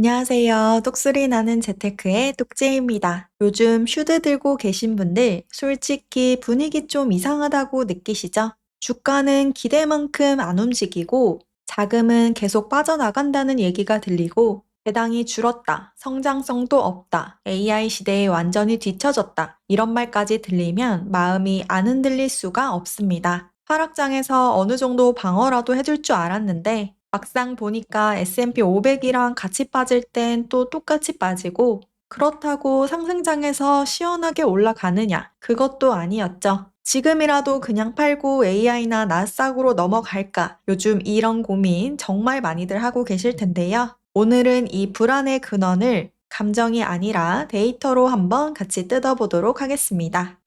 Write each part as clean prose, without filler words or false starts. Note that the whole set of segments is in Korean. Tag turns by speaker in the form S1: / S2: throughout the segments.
S1: 안녕하세요. 똑소리 나는 재테크의 똑재입니다. 요즘 슈드 들고 계신 분들 솔직히 분위기 좀 이상하다고 느끼시죠? 주가는 기대만큼 안 움직이고 자금은 계속 빠져나간다는 얘기가 들리고 배당이 줄었다, 성장성도 없다, AI 시대에 완전히 뒤처졌다 이런 말까지 들리면 마음이 안 흔들릴 수가 없습니다. 하락장에서 어느 정도 방어라도 해줄 줄 알았는데 막상 보니까 S&P 500이랑 같이 빠질 땐 또 똑같이 빠지고 그렇다고 상승장에서 시원하게 올라가느냐? 그것도 아니었죠. 지금이라도 그냥 팔고 AI나 나스닥으로 넘어갈까? 요즘 이런 고민 정말 많이들 하고 계실 텐데요. 오늘은 이 불안의 근원을 감정이 아니라 데이터로 한번 같이 뜯어보도록 하겠습니다.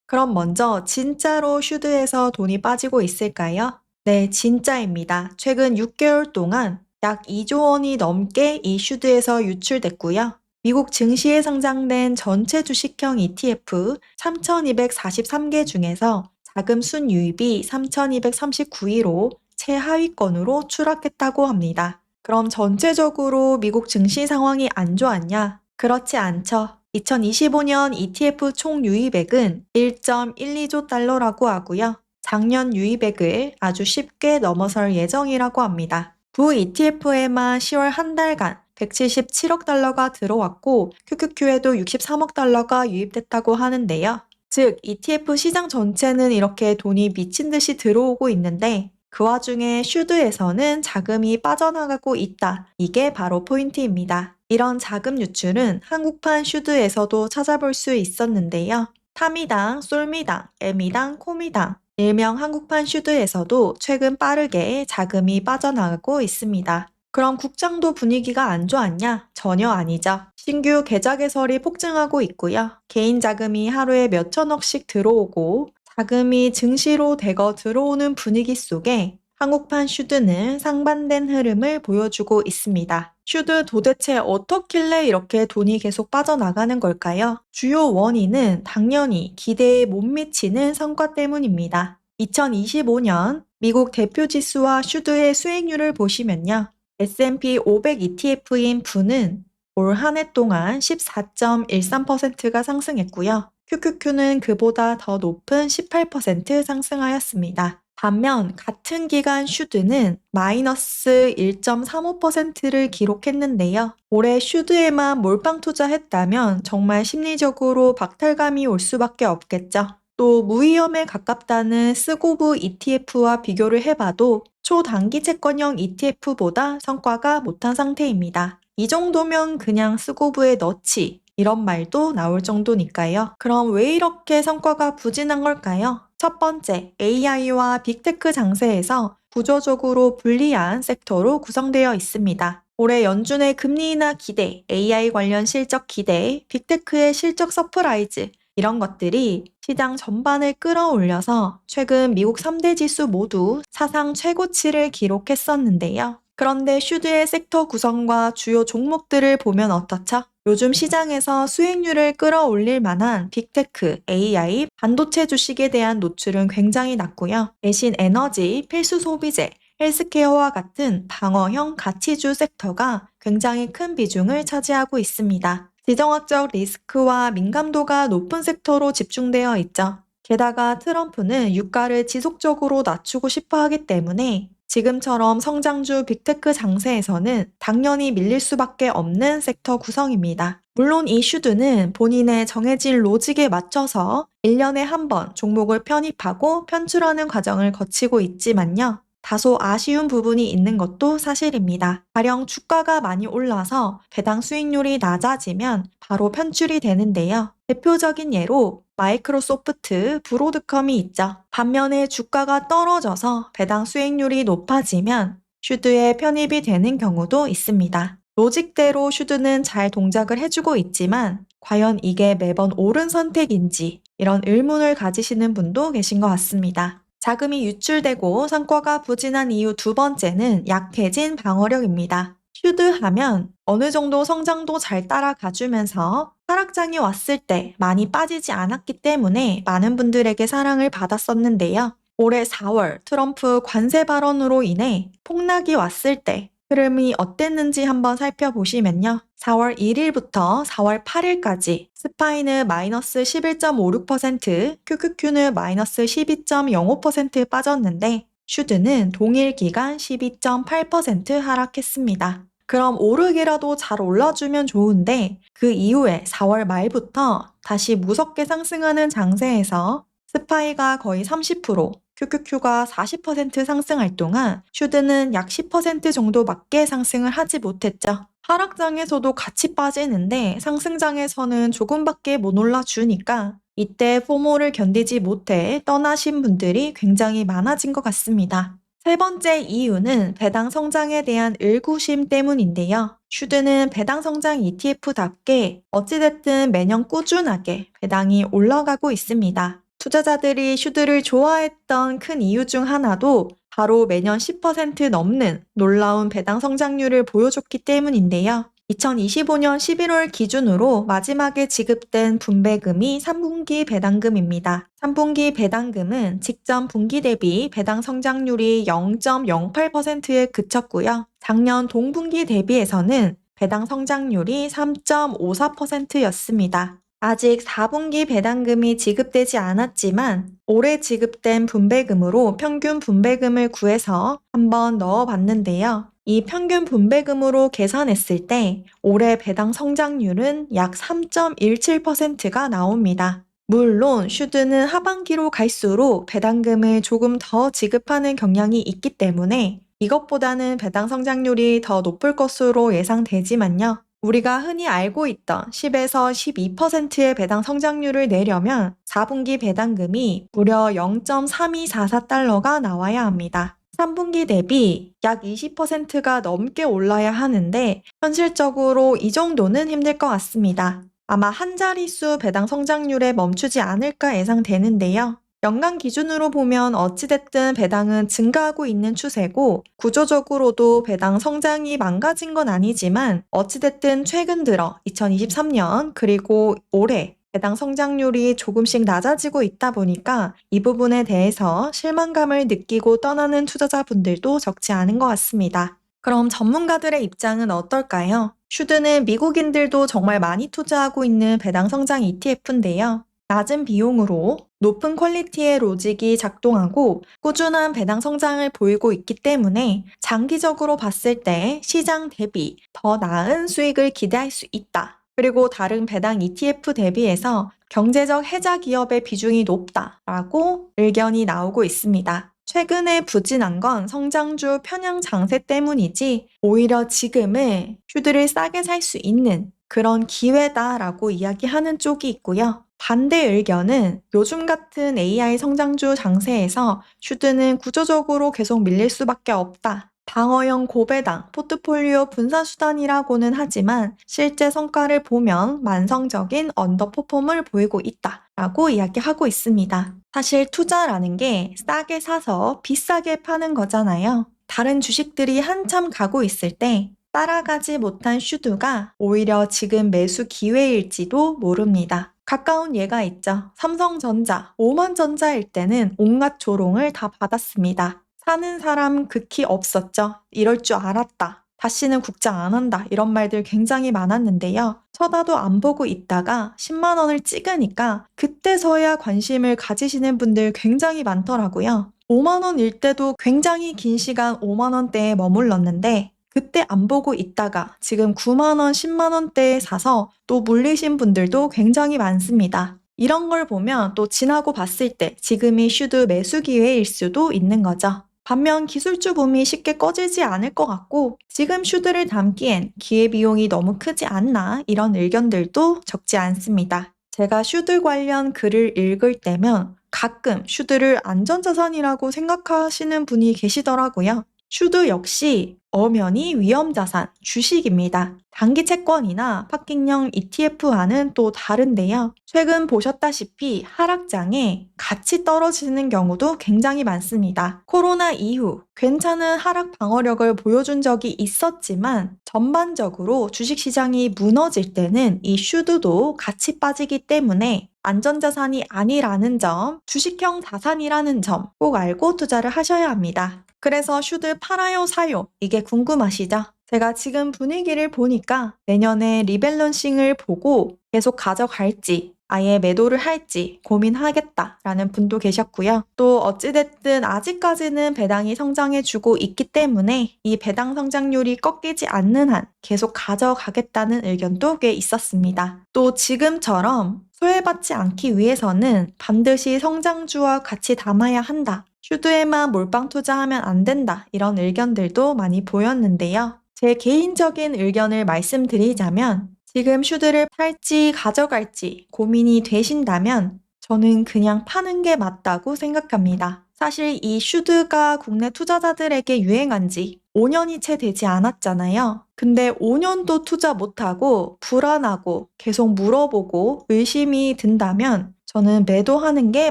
S1: 그럼 먼저 진짜로 슈드에서 돈이 빠지고 있을까요? 네, 진짜입니다. 최근 6개월 동안 약 2조 원이 넘게 이 슈드에서 유출됐고요. 미국 증시에 상장된 전체 주식형 ETF 3,243개 중에서 자금 순유입이 3,239위로 최하위권으로 추락했다고 합니다. 그럼 전체적으로 미국 증시 상황이 안 좋았냐? 그렇지 않죠. 2025년 ETF 총 유입액은 1.12조 달러라고 하고요. 작년 유입액을 아주 쉽게 넘어설 예정이라고 합니다. 부 ETF에만 10월 한 달간 177억 달러가 들어왔고 QQQ에도 63억 달러가 유입됐다고 하는데요. 즉 ETF 시장 전체는 이렇게 돈이 미친 듯이 들어오고 있는데 그 와중에 슈드에서는 자금이 빠져나가고 있다. 이게 바로 포인트입니다. 이런 자금 유출은 한국판 슈드에서도 찾아볼 수 있었는데요. 타미당, 솔미당, 에미당, 코미당, 일명 한국판 슈드에서도 최근 빠르게 자금이 빠져나가고 있습니다. 그럼 국장도 분위기가 안 좋았냐? 전혀 아니죠. 신규 계좌 개설이 폭증하고 있고요. 개인 자금이 하루에 몇 천억씩 들어오고 자금이 증시로 대거 들어오는 분위기 속에 한국판 슈드는 상반된 흐름을 보여주고 있습니다. 슈드 도대체 어떻길래 이렇게 돈이 계속 빠져나가는 걸까요? 주요 원인은 당연히 기대에 못 미치는 성과 때문입니다. 2025년 미국 대표 지수와 슈드의 수익률을 보시면요. S&P 500 ETF인 부는 올 한 해 동안 14.13%가 상승했고요. QQQ는 그보다 더 높은 18% 상승하였습니다. 반면 같은 기간 슈드는 마이너스 1.35%를 기록했는데요. 올해 슈드에만 몰빵 투자했다면 정말 심리적으로 박탈감이 올 수밖에 없겠죠. 또 무위험에 가깝다는 스고브 ETF와 비교를 해봐도 초단기 채권형 ETF보다 성과가 못한 상태입니다. 이 정도면 그냥 스고브에 넣지 이런 말도 나올 정도니까요. 그럼 왜 이렇게 성과가 부진한 걸까요? 첫 번째, AI와 빅테크 장세에서 구조적으로 불리한 섹터로 구성되어 있습니다. 올해 연준의 금리 인하 기대, AI 관련 실적 기대, 빅테크의 실적 서프라이즈 이런 것들이 시장 전반을 끌어올려서 최근 미국 3대 지수 모두 사상 최고치를 기록했었는데요. 그런데 슈드의 섹터 구성과 주요 종목들을 보면 어떻죠? 요즘 시장에서 수익률을 끌어올릴 만한 빅테크, AI, 반도체 주식에 대한 노출은 굉장히 낮고요. 대신 에너지, 필수 소비재, 헬스케어와 같은 방어형 가치주 섹터가 굉장히 큰 비중을 차지하고 있습니다. 지정학적 리스크와 민감도가 높은 섹터로 집중되어 있죠. 게다가 트럼프는 유가를 지속적으로 낮추고 싶어 하기 때문에 지금처럼 성장주 빅테크 장세에서는 당연히 밀릴 수밖에 없는 섹터 구성입니다. 물론 이 슈드는 본인의 정해진 로직에 맞춰서 1년에 한 번 종목을 편입하고 편출하는 과정을 거치고 있지만요. 다소 아쉬운 부분이 있는 것도 사실입니다. 가령 주가가 많이 올라서 배당 수익률이 낮아지면 바로 편출이 되는데요. 대표적인 예로 마이크로소프트, 브로드컴이 있죠. 반면에 주가가 떨어져서 배당 수익률이 높아지면 슈드에 편입이 되는 경우도 있습니다. 로직대로 슈드는 잘 동작을 해주고 있지만 과연 이게 매번 옳은 선택인지 이런 의문을 가지시는 분도 계신 것 같습니다. 자금이 유출되고 성과가 부진한 이유 두 번째는 약해진 방어력입니다. 슈드 하면 어느 정도 성장도 잘 따라가주면서 하락장이 왔을 때 많이 빠지지 않았기 때문에 많은 분들에게 사랑을 받았었는데요. 올해 4월 트럼프 관세 발언으로 인해 폭락이 왔을 때 흐름이 어땠는지 한번 살펴보시면요. 4월 1일부터 4월 8일까지 스파이는 마이너스 11.56%, QQQ는 마이너스 12.05% 빠졌는데 슈드는 동일 기간 12.8% 하락했습니다. 그럼 오르기라도 잘 올라주면 좋은데 그 이후에 4월 말부터 다시 무섭게 상승하는 장세에서 스파이가 거의 30%, QQQ가 40% 상승할 동안 슈드는 약 10% 정도밖에 상승을 하지 못했죠. 하락장에서도 같이 빠지는데 상승장에서는 조금밖에 못 올라주니까 이때 포모를 견디지 못해 떠나신 분들이 굉장히 많아진 것 같습니다. 세 번째 이유는 배당 성장에 대한 의구심 때문인데요. 슈드는 배당 성장 ETF답게 어찌됐든 매년 꾸준하게 배당이 올라가고 있습니다. 투자자들이 슈드를 좋아했던 큰 이유 중 하나도 바로 매년 10% 넘는 놀라운 배당 성장률을 보여줬기 때문인데요. 2025년 11월 기준으로 마지막에 지급된 분배금이 3분기 배당금입니다. 3분기 배당금은 직전 분기 대비 배당 성장률이 0.08%에 그쳤고요. 작년 동분기 대비해서는 배당 성장률이 3.54%였습니다. 아직 4분기 배당금이 지급되지 않았지만 올해 지급된 분배금으로 평균 분배금을 구해서 한번 넣어봤는데요. 이 평균 분배금으로 계산했을 때 올해 배당 성장률은 약 3.17%가 나옵니다. 물론 슈드는 하반기로 갈수록 배당금을 조금 더 지급하는 경향이 있기 때문에 이것보다는 배당 성장률이 더 높을 것으로 예상되지만요. 우리가 흔히 알고 있던 10에서 12%의 배당 성장률을 내려면 4분기 배당금이 무려 0.3244달러가 나와야 합니다. 3분기 대비 약 20%가 넘게 올라야 하는데 현실적으로 이 정도는 힘들 것 같습니다. 아마 한 자릿수 배당 성장률에 멈추지 않을까 예상되는데요. 연간 기준으로 보면 어찌됐든 배당은 증가하고 있는 추세고 구조적으로도 배당 성장이 망가진 건 아니지만 어찌됐든 최근 들어 2023년 그리고 올해 배당 성장률이 조금씩 낮아지고 있다 보니까 이 부분에 대해서 실망감을 느끼고 떠나는 투자자분들도 적지 않은 것 같습니다. 그럼 전문가들의 입장은 어떨까요? 슈드는 미국인들도 정말 많이 투자하고 있는 배당 성장 ETF인데요. 낮은 비용으로 높은 퀄리티의 로직이 작동하고 꾸준한 배당 성장을 보이고 있기 때문에 장기적으로 봤을 때 시장 대비 더 나은 수익을 기대할 수 있다. 그리고 다른 배당 ETF 대비해서 경제적 혜자 기업의 비중이 높다라고 의견이 나오고 있습니다. 최근에 부진한 건 성장주 편향 장세 때문이지 오히려 지금은 슈드를 싸게 살 수 있는 그런 기회다라고 이야기하는 쪽이 있고요. 반대 의견은 요즘 같은 AI 성장주 장세에서 슈드는 구조적으로 계속 밀릴 수밖에 없다. 방어형 고배당, 포트폴리오 분산 수단이라고는 하지만 실제 성과를 보면 만성적인 언더퍼폼을 보이고 있다라고 이야기하고 있습니다. 사실 투자라는 게 싸게 사서 비싸게 파는 거잖아요. 다른 주식들이 한참 가고 있을 때 따라가지 못한 슈드가 오히려 지금 매수 기회일지도 모릅니다. 가까운 예가 있죠. 삼성전자, 오만전자일 때는 온갖 조롱을 다 받았습니다. 사는 사람 극히 없었죠. 이럴 줄 알았다. 다시는 국장 안 한다. 이런 말들 굉장히 많았는데요. 쳐다도 안 보고 있다가 10만 원을 찍으니까 그때서야 관심을 가지시는 분들 굉장히 많더라고요. 5만 원일 때도 굉장히 긴 시간 5만 원대에 머물렀는데 그때 안 보고 있다가 지금 9만 원, 10만 원대에 사서 또 물리신 분들도 굉장히 많습니다. 이런 걸 보면 또 지나고 봤을 때 지금이 슈드 매수 기회일 수도 있는 거죠. 반면 기술주 붐이 쉽게 꺼지지 않을 것 같고 지금 슈드를 담기엔 기회비용이 너무 크지 않나 이런 의견들도 적지 않습니다. 제가 슈드 관련 글을 읽을 때면 가끔 슈드를 안전자산이라고 생각하시는 분이 계시더라고요. 슈드 역시 엄연히 위험자산, 주식입니다. 단기 채권이나 파킹형 ETF와는 또 다른데요. 최근 보셨다시피 하락장에 같이 떨어지는 경우도 굉장히 많습니다. 코로나 이후 괜찮은 하락 방어력을 보여준 적이 있었지만 전반적으로 주식시장이 무너질 때는 이 슈드도 같이 빠지기 때문에 안전자산이 아니라는 점, 주식형 자산이라는 점 꼭 알고 투자를 하셔야 합니다. 그래서 슈드 팔아요, 사요? 이게 궁금하시죠? 제가 지금 분위기를 보니까 내년에 리밸런싱을 보고 계속 가져갈지 아예 매도를 할지 고민하겠다라는 분도 계셨고요. 또 어찌됐든 아직까지는 배당이 성장해주고 있기 때문에 이 배당 성장률이 꺾이지 않는 한 계속 가져가겠다는 의견도 꽤 있었습니다. 또 지금처럼 소외받지 않기 위해서는 반드시 성장주와 같이 담아야 한다. 슈드에만 몰빵 투자하면 안 된다. 이런 의견들도 많이 보였는데요. 제 개인적인 의견을 말씀드리자면 지금 슈드를 팔지 가져갈지 고민이 되신다면 저는 그냥 파는 게 맞다고 생각합니다. 사실 이 슈드가 국내 투자자들에게 유행한 지 5년이 채 되지 않았잖아요. 근데 5년도 투자 못하고 불안하고 계속 물어보고 의심이 든다면 저는 매도하는 게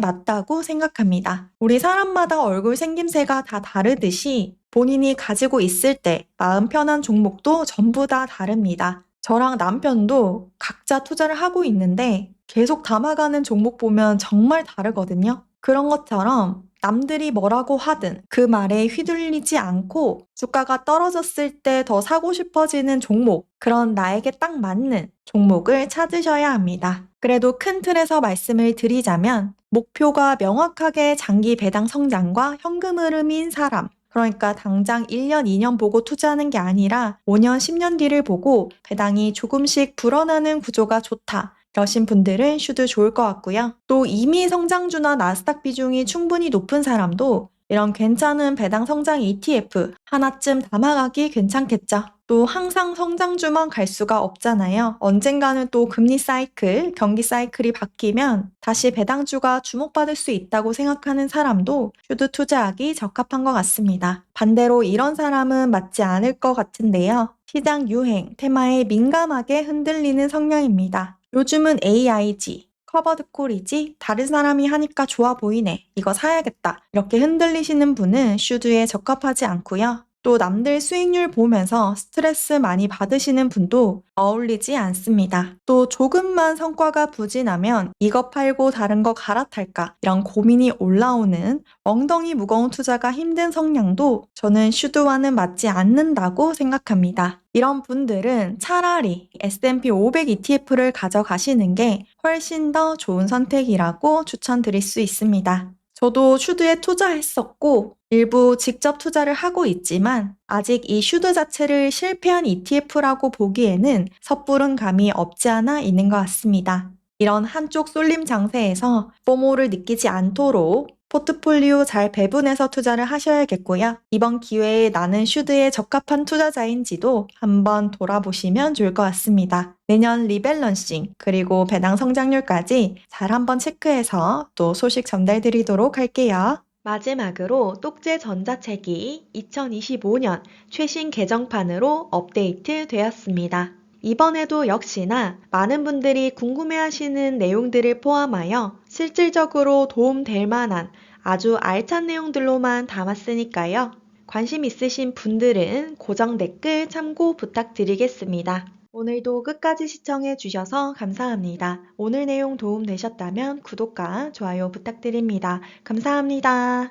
S1: 맞다고 생각합니다. 우리 사람마다 얼굴 생김새가 다 다르듯이 본인이 가지고 있을 때 마음 편한 종목도 전부 다 다릅니다. 저랑 남편도 각자 투자를 하고 있는데 계속 담아가는 종목 보면 정말 다르거든요. 그런 것처럼 남들이 뭐라고 하든 그 말에 휘둘리지 않고 주가가 떨어졌을 때 더 사고 싶어지는 종목, 그런 나에게 딱 맞는 종목을 찾으셔야 합니다. 그래도 큰 틀에서 말씀을 드리자면 목표가 명확하게 장기 배당 성장과 현금 흐름인 사람, 그러니까 당장 1년, 2년 보고 투자하는 게 아니라 5년, 10년 뒤를 보고 배당이 조금씩 불어나는 구조가 좋다. 이러신 분들은 슈드 좋을 것 같고요. 또 이미 성장주나 나스닥 비중이 충분히 높은 사람도 이런 괜찮은 배당 성장 ETF 하나쯤 담아가기 괜찮겠죠. 또 항상 성장주만 갈 수가 없잖아요. 언젠가는 또 금리 사이클, 경기 사이클이 바뀌면 다시 배당주가 주목받을 수 있다고 생각하는 사람도 슈드 투자하기 적합한 것 같습니다. 반대로 이런 사람은 맞지 않을 것 같은데요. 시장 유행, 테마에 민감하게 흔들리는 성향입니다. 요즘은 AI지, 커버드 콜이지, 다른 사람이 하니까 좋아 보이네, 이거 사야겠다, 이렇게 흔들리시는 분은 슈드에 적합하지 않고요. 또 남들 수익률 보면서 스트레스 많이 받으시는 분도 어울리지 않습니다. 또 조금만 성과가 부진하면 이거 팔고 다른 거 갈아탈까, 이런 고민이 올라오는 엉덩이 무거운 투자가 힘든 성향도 저는 슈드와는 맞지 않는다고 생각합니다. 이런 분들은 차라리 S&P 500 ETF를 가져가시는 게 훨씬 더 좋은 선택이라고 추천드릴 수 있습니다. 저도 슈드에 투자했었고 일부 직접 투자를 하고 있지만 아직 이 슈드 자체를 실패한 ETF라고 보기에는 섣부른 감이 없지 않아 있는 것 같습니다. 이런 한쪽 쏠림 장세에서 포모를 느끼지 않도록 포트폴리오 잘 배분해서 투자를 하셔야겠고요. 이번 기회에 나는 슈드에 적합한 투자자인지도 한번 돌아보시면 좋을 것 같습니다. 내년 리밸런싱 그리고 배당 성장률까지 잘 한번 체크해서 또 소식 전달드리도록 할게요. 마지막으로 똑제 전자책이 2025년 최신 개정판으로 업데이트 되었습니다. 이번에도 역시나 많은 분들이 궁금해하시는 내용들을 포함하여 실질적으로 도움될 만한 아주 알찬 내용들로만 담았으니까요. 관심 있으신 분들은 고정 댓글 참고 부탁드리겠습니다. 오늘도 끝까지 시청해 주셔서 감사합니다. 오늘 내용 도움되셨다면 구독과 좋아요 부탁드립니다. 감사합니다.